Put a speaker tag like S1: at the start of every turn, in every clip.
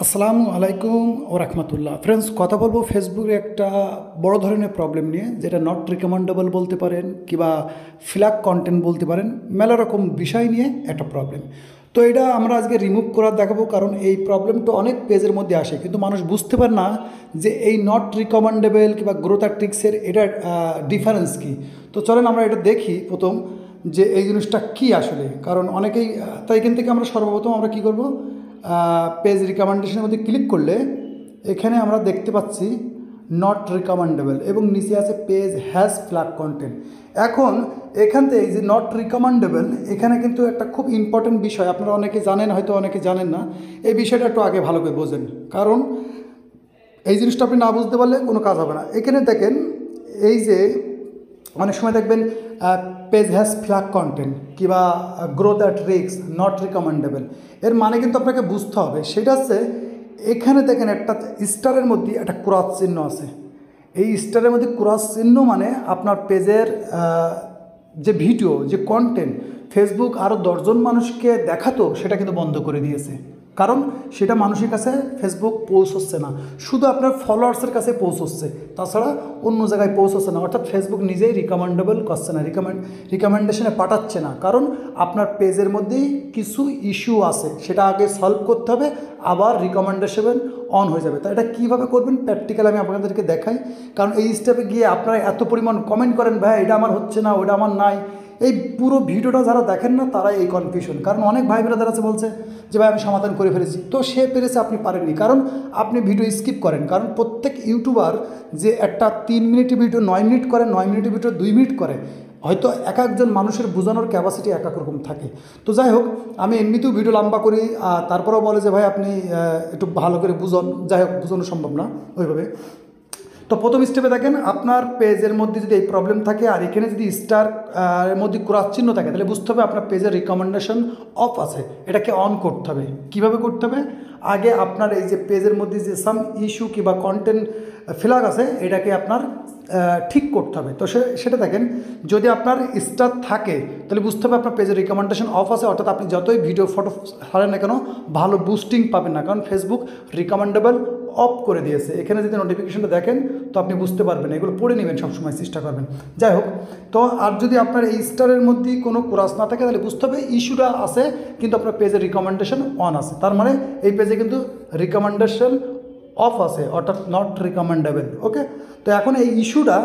S1: আসসালামু আলাইকুম ও রাহমাতুল্লাহ। ফ্রেন্ডস, কথা বলবো ফেসবুকে একটা বড় ধরনের প্রবলেম নিয়ে, যেটা নট রিকমেন্ডেবল বলতে পারেন কিংবা ফ্ল্যাগ কন্টেন্ট বলতে পারেন, মেলা রকম বিষয় নিয়ে একটা প্রবলেম। তো এটা আমরা আজকে রিমুভ করার দেখাবো, কারণ এই প্রবলেমটা অনেক পেজের মধ্যে আসে, কিন্তু মানুষ বুঝতে পারে না যে এই নট রিকমেন্ডেবল কিংবা গ্রোথ ট্রিক্সের এটার ডিফারেন্স কী। তো চলেন আমরা এটা দেখি প্রথম, যে এই জিনিসটা কী আসলে। কারণ অনেকেই তাই, এখান থেকে আমরা সর্বপ্রথম আমরা কী করব, পেজ রিকমেন্ডেশনের মধ্যে ক্লিক করলে এখানে আমরা দেখতে পাচ্ছি নট রিকমেন্ডেবল এবং নিচে আছে পেজ হ্যাজ ফ্ল্যাগ কন্টেন্ট। এখন এখান থেকে যে নট রিকমেন্ডেবল, এখানে কিন্তু একটা খুব ইম্পর্টেন্ট বিষয়, আপনারা অনেকে জানেন, হয়তো অনেকে জানেন না। এই বিষয়টা একটু আগে ভালো করে বোঝেন, কারণ এই জিনিসটা আপনি না বুঝতে পারলে কোনো কাজ হবে না। এখানে দেখেন, এই যে অনেক সময় দেখবেন পেজ হ্যাজ ফ্ল্যাগ কন্টেন্ট কিংবা growth at risk not recommendable, এর মানে কিন্তু আপনাকে বুঝতে হবে। সেটা হচ্ছে, এখানে দেখেন একটা স্টারের মধ্যে একটা ক্রস চিহ্ন আছে। এই স্টারের মধ্যে ক্রস চিহ্ন মানে আপনার পেজের যে ভিডিও, যে কন্টেন্ট ফেসবুক আরও 10জন মানুষকে দেখাতো, সেটা কিন্তু বন্ধ করে দিয়েছে। কারণ সেটা মানুষের কাছে ফেসবুক পৌঁছচ্ছে না, শুধু আপনার ফলোয়ার্সের কাছে পৌঁছচ্ছে, তাছাড়া অন্য জায়গায় পৌঁছচ্ছে না। অর্থাৎ ফেসবুক নিজেই রিকমেন্ডেবল করছে না, রিকমেন্ডেশনে পাঠাচ্ছে না, কারণ আপনার পেজের মধ্যেই কিছু ইস্যু আছে, সেটা আগে সলভ করতে হবে, আবার রিকমেন্ডেশন অন হয়ে যাবে। তো এটা কীভাবে করবেন প্র্যাকটিক্যাল আমি আপনাদেরকে দেখাই। কারণ এই স্টেপে গিয়ে আপনারা এত পরিমাণ কমেন্ট করেন, ভাই এটা আমার হচ্ছে না, ওটা আমার নাই। এই পুরো ভিডিওটা যারা দেখেন না, তারাই এই কনফিউশন। কারণ অনেক ভাই ব্রাদার আছে বলছে যে ভাই আমি সমাধান করে ফেলেছি, তো সে পেরেছে, আপনি পারেননি, কারণ আপনি ভিডিও স্কিপ করেন। কারণ প্রত্যেক ইউটিউবার যে একটা 3 মিনিটের ভিডিও 9 মিনিট করে, 9 মিনিটের ভিডিও 2 মিনিট করে, হয়তো এক একজন মানুষের বোঝানোর ক্যাপাসিটি এক এক রকম থাকে। তো যাই হোক, আমি এমনিতেও ভিডিও লম্বা করি, তারপরেও বলে যে ভাই আপনি একটু ভালো করে বুঝন। যাই হোক, বোঝানো সম্ভব না ওইভাবে। তো প্রথম স্টেপে দেখেন, আপনার পেজের মধ্যে যদি এই প্রবলেম থাকে আর এখানে যদি স্টার এর মধ্যে ক্রস চিহ্ন থাকে, তাহলে বুঝতে হবে আপনার পেজের রিকমেন্ডেশন অফ আছে, এটাকে অন করতে হবে। কীভাবে করতে হবে, আগে আপনার এই যে পেজের মধ্যে যে সাম ইস্যু কিংবা কন্টেন্ট ফ্ল্যাগ আছে, এটাকে আপনার ঠিক করতে হবে। তো সেটা দেখেন, যদি আপনার স্টার থাকে তাহলে বুঝতে হবে আপনার পেজের রিকমেন্ডেশন অফ আছে, অর্থাৎ আপনি যতই ভিডিও ফটো ছাড়েন না কেন ভালো বুস্টিং পাবেন না, কারণ ফেসবুক রিকমেন্ডেবল অফ করে দিয়েছে। এখানে যদি নোটিফিকেশনটা দেখেন তো আপনি বুঝতে পারবেন, এগুলো পড়ে নেবেন, সবসময় চেষ্টা করবেন। যাই হোক, তো আর যদি আপনার এই স্টারের মধ্যে কোনো ক্রস না থাকে, তাহলে বুঝতে হবে ইস্যুটা আছে, কিন্তু আপনার পেজের রিকমেন্ডেশন অন আছে, তার মানে এই পেজে কিন্তু রিকমেন্ডেশন অফ আছে, অর্থাৎ নট রিকমেন্ডেবল। ওকে, তো এখন এই ইস্যুটা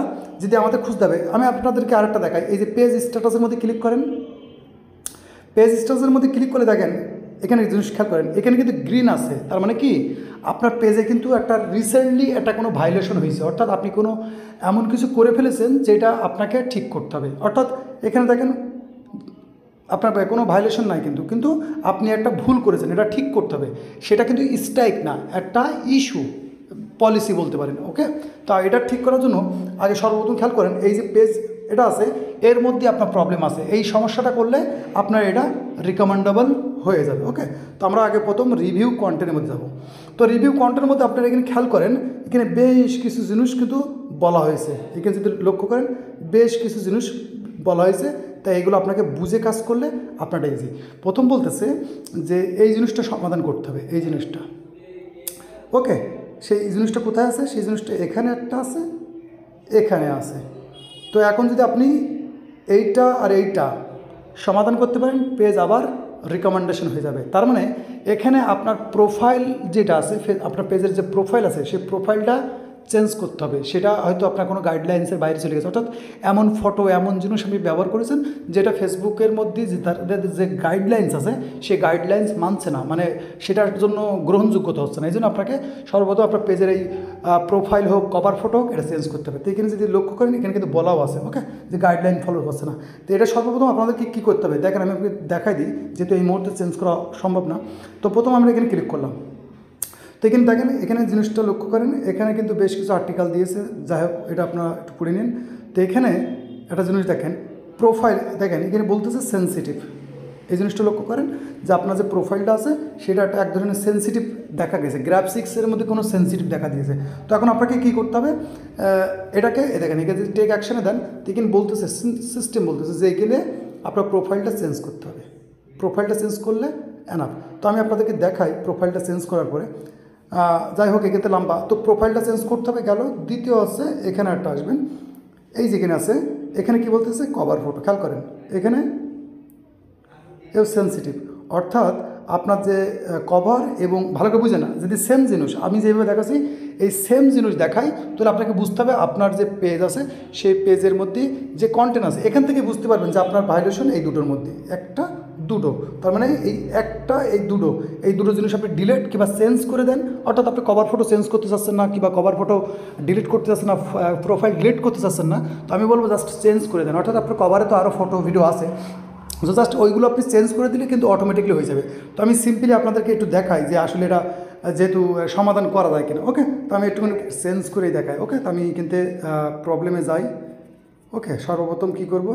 S1: যদি আমাদের খুঁজতে হবে, আমি আপনাদেরকে আরেকটা দেখাই। এই যে পেজ স্ট্যাটাসের মধ্যে ক্লিক করেন, পেজ স্ট্যাটাসের মধ্যে ক্লিক করে দেখেন, এখানে জিনিস খেয়াল করেন, এখানে কিন্তু গ্রিন আছে, তার মানে কি আপনার পেজে কিন্তু একটা রিসেন্টলি একটা কোনো ভায়োলেশন হয়েছে, অর্থাৎ আপনি কোনো এমন কিছু করে ফেলেছেন যেটা আপনাকে ঠিক করতে হবে। অর্থাৎ এখানে দেখেন আপনার কোনো ভায়োলেশন নাই, কিন্তু আপনি একটা ভুল করেছেন, এটা ঠিক করতে হবে। সেটা কিন্তু স্ট্রাইক না, একটা ইস্যু, পলিসি বলতে পারেন। ওকে, তা এটা ঠিক করার জন্য আগে সর্বপ্রথম খেয়াল করেন, এই যে পেজ এটা আছে, এর মধ্যে আপনার প্রবলেম আছে, এই সমস্যাটা করলে আপনার এটা রিকমেন্ডেবল হয়ে যাবে। ওকে, তো আমরা আগে প্রথম রিভিউ কন্টেন্টের মধ্যে যাব। তো রিভিউ কন্টেন্টের মধ্যে আপনারা এখানে খেয়াল করেন, এখানে বেশ কিছু জিনিস কিন্তু বলা হয়েছে। এখানে যদি লক্ষ্য করেন, বেশ কিছু জিনিস বলা হয়েছে, তাই এগুলো আপনাকে বুঝে কাজ করলে আপনারটা ইজি। প্রথম বলতেছে যে এই জিনিসটা সমাধান করতে হবে, এই জিনিসটা। ওকে, সেই জিনিসটা কোথায় আছে, সেই জিনিসটা এখানে একটা আছে, এখানে আছে। তো এখন যদি আপনি এইটা আর এইটা সমাধান করতে পারেন, পেজ আবার রিকমেন্ডেশন হয়ে যাবে। তার মানে এখানে আপনার প্রোফাইল যেটা আছে, আপনার পেজের যে প্রোফাইল আছে, সেই প্রোফাইলটা চেঞ্জ করতে হবে। সেটা হয়তো আপনার কোনো গাইডলাইন্সের বাইরে চলে গেছে, অর্থাৎ এমন ফটো, এমন জিনিস আপনি ব্যবহার করেছেন যেটা ফেসবুকের মধ্যে যে তাদের যে গাইডলাইন্স আছে, সেই গাইডলাইন্স মানছে না, মানে সেটার জন্য গ্রহণযোগ্যতা হচ্ছে না। এই জন্য আপনাকে সর্বপ্রথম আপনার পেজের এই প্রোফাইল হোক, কভার ফটো হোক, এটা চেঞ্জ করতে হবে। তো এখানে যদি লক্ষ্য করেন, এখানে কিন্তু বলাও আছে, ওকে, যে গাইডলাইন ফলো করছে না। তো এটা সর্বপ্রথম আপনাদেরকে কী করতে হবে দেখেন, আমি আপনাকে দেখাই দিই, যেহেতু এই মুহূর্তে চেঞ্জ করা সম্ভব না। তো প্রথম আমরা এখানে ক্লিক করলাম। তো এখানে দেখেন, এখানে জিনিসটা লক্ষ্য করেন, এখানে কিন্তু বেশ কিছু আর্টিকেল দিয়েছে। যাই হোক, এটা আপনারা একটু পড়ে নিন। তো এখানে একটা জিনিস দেখেন, প্রোফাইল দেখেন, এখানে বলতেছে সেন্সিটিভ। এই জিনিসটা লক্ষ্য করেন যে আপনার যে প্রোফাইলটা আছে, সেটা একটা এক ধরনের সেন্সিটিভ দেখা গেছে, গ্রাফিক্সের মধ্যে কোনো সেন্সিটিভ দেখা দিয়েছে। তো এখন আপনাকে কী করতে হবে, এটাকে দেখেন, এখানে যদি টেক অ্যাকশানে দেন, তো এখানে বলতেছে, সিস্টেম বলতেছে যে এখানে আপনার প্রোফাইলটা চেঞ্জ করতে হবে। প্রোফাইলটা চেঞ্জ করলে এনাফ। তো আমি আপনাদেরকে দেখাই প্রোফাইলটা চেঞ্জ করার পরে যাই হোক এক্ষেত্রে লম্বা, তো প্রোফাইলটা চেঞ্জ করতে হবে গেল। দ্বিতীয় হচ্ছে এখানে একটা আসবেন, এই যেখানে আছে এখানে কি বলতেছে কভার ফটো, খেয়াল করেন এখানে এও সেন্সিটিভ, অর্থাৎ আপনার যে কভার এবং ভালো করে বুঝে না, যদি সেম জিনিস আমি যেভাবে দেখাচ্ছি এই সেম জিনিস দেখাই, তাহলে আপনাকে বুঝতে হবে আপনার যে পেজ আছে সেই পেজের মধ্যে যে কন্টেন্ট আছে এখান থেকে বুঝতে পারবেন যে আপনার ভায়োলেশন এই দুটোর মধ্যে, একটা দুটো, তার মানে এই একটা এই দুটো জিনিস আপনি ডিলিট কিংবা চেঞ্জ করে দেন। অর্থাৎ আপনি কভার ফটো চেঞ্জ করতে চাচ্ছেন না কিংবা কভার ফটো ডিলিট করতে চাচ্ছেন না, প্রোফাইল ডিলিট করতে চাচ্ছেন না, তো আমি বলবো জাস্ট চেঞ্জ করে দেন। অর্থাৎ আপনার কভারে তো আরও ফটো ভিডিও আছে, তো জাস্ট ওইগুলো আপনি চেঞ্জ করে দিলে কিন্তু অটোমেটিকলি হয়ে যাবে। তো আমি সিম্পলি আপনাদেরকে একটু দেখাই যে আসলে এটা যেহেতু সমাধান করা যায় কিনা। ওকে, তো আমি একটুখানি চেঞ্জ করেই দেখাই। ওকে, তো আমি কিন্তু প্রবলেমে যাই। ওকে, সর্বপ্রথম কী করব,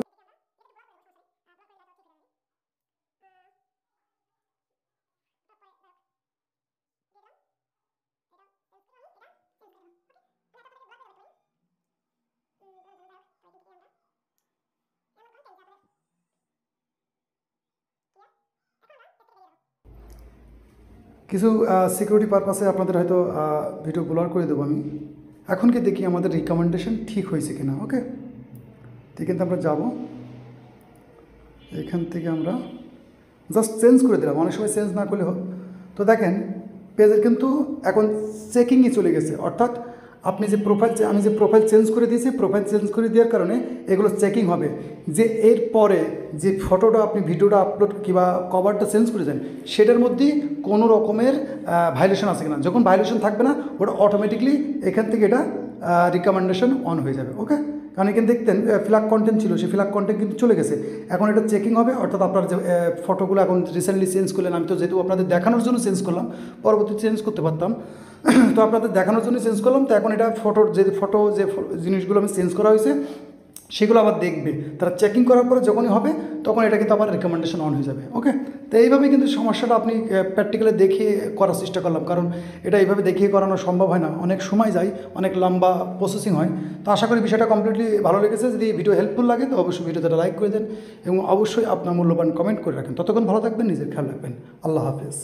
S1: কিছু সিকিউরিটি পারপাসে আপনাদের হয়তো ভিডিও ব্লার করে দেবো আমি। এখন কি দেখি আমাদের রিকমেন্ডেশন ঠিক হয়েছে কিনা। ওকে, তো কিন্তু আমরা যাব, এখান থেকে আমরা জাস্ট চেঞ্জ করে দিলাম, অনেক সময় চেঞ্জ না করলে হোক। তো দেখেন পেজের কিন্তু এখন চেকিংয়ে চলে গেছে, অর্থাৎ আপনি যে আমি যে প্রোফাইল চেঞ্জ করে দিয়েছি, প্রোফাইল চেঞ্জ করে দেওয়ার কারণে এগুলো চেকিং হবে যে এর পরে যে ফটোটা আপনি ভিডিওটা আপলোড কিংবা কভারটা চেঞ্জ করে দেন সেটার মধ্যে কোনো রকমের ভায়োলেশন আছে কিনা। যখন ভায়োলেশন থাকবে না ওটা অটোমেটিকলি এখান থেকে এটা রিকমেন্ডেশন অন হয়ে যাবে। ওকে, কারণ এখানে দেখতেন ফ্ল্যাগ কন্টেন্ট ছিল, সেই ফ্ল্যাগ কন্টেন্ট কিন্তু চলে গেছে, এখন এটা চেকিং হবে। অর্থাৎ আপনার যে ফটোগুলো এখন রিসেন্টলি চেঞ্জ করলেন, আমি তো যেহেতু আপনাদের দেখানোর জন্য চেঞ্জ করলাম, পরবর্তী চেঞ্জ করতে পারতাম, তো আপনাদের দেখানোর জন্য চেঞ্জ করলাম। তো এখন এটা যে জিনিসগুলো আমি চেঞ্জ করা হয়েছে সেগুলো আবার দেখবে, তারা চেকিং করার পরে যখনই হবে তখন এটা কিন্তু আবার রিকমেন্ডেশন অন হয়ে যাবে। ওকে, তো এইভাবে কিন্তু সমস্যাটা আপনি প্র্যাকটিক্যালি দেখিয়ে করার চেষ্টা করলাম, কারণ এটা এইভাবে দেখিয়ে করানো সম্ভব হয় না, অনেক সময় যায়, অনেক লম্বা প্রসেসিং হয়। তো আশা করি বিষয়টা কমপ্লিটলি ভালো লেগেছে। যদি ভিডিও হেল্পফুল লাগে তো অবশ্যই ভিডিওটা লাইক করে দেন এবং অবশ্যই আপনার মূল্যবান কমেন্ট করে রাখেন। ততক্ষণ ভালো থাকবেন, নিজের খেয়াল রাখবেন। আল্লাহ হাফেজ।